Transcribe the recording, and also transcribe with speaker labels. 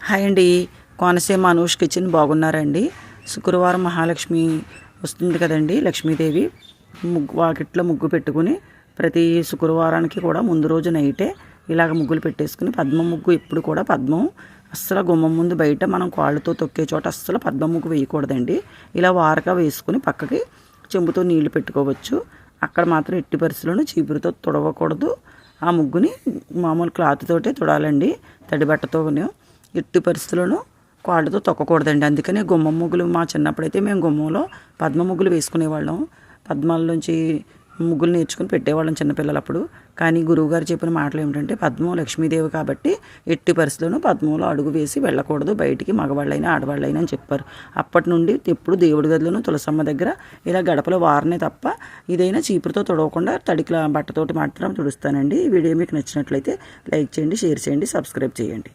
Speaker 1: Hi అండి, Konaseema Anush kitchen బాగున్నారండి. శుక్రవారం మహాలక్ష్మి వస్తుంది కదండి. లక్ష్మీదేవి వాకిట్లో ముగ్గు పెట్టుకుని ప్రతి శుక్రవారానికి కూడా ముందు రోజు నైటే ఇలాగ ముగ్గులు పెట్టేసుకుని పద్మ ముగ్గు ఎప్పుడు కూడా పద్మం అస్సలు గుమ్మం ముందు బయట మనం కాళ్ళతో తొక్కే చోట అస్సలు పద్మ ముగ్గు వేయకూడదండి. ఇలా వారగా వేసుకుని పక్కకి చెంబుతో నీళ్లు పెట్టుకోవచ్చు. అక్కడ మాత్రం ఎట్టి పరిస్థితుల్లోనూ చీపురుతో తుడవకూడదు. ఆ ముగ్గుని మామూలు క్లాత్ తోటే తుడాలండి, తడి బట్టతోనే. ఎట్టి పరిస్థితుల్లోనూ కాళ్ళతో తొక్కకూడదండి. అందుకని గుమ్మం ముగ్గులు మా చిన్నప్పుడైతే మేము గుమ్మంలో పద్మ ముగ్గులు వేసుకునేవాళ్ళం. పద్మాల్లోంచి ముగ్గులు నేర్చుకుని పెట్టేవాళ్ళం చిన్నపిల్లలప్పుడు. కానీ గురువుగారు చెప్పిన మాటలు ఏమిటంటే పద్మం లక్ష్మీదేవి కాబట్టి ఎట్టి పరిస్థితుల్లోనూ పద్మంలో అడుగు వేసి వెళ్ళకూడదు బయటికి, మగవాళ్ళైనా ఆడవాళ్ళైనా అని చెప్పారు. అప్పటి నుండి ఎప్పుడు దేవుడి గదిలోనూ తులసమ్మ దగ్గర ఇలా గడపలో వారనే తప్ప ఇదైనా చీపురుతో తుడవకుండా తడికి బట్టతోటి మాత్రం తుడుస్తానండి. ఈ వీడియో మీకు నచ్చినట్లయితే లైక్ చేయండి, షేర్ చేయండి, సబ్స్క్రైబ్ చేయండి.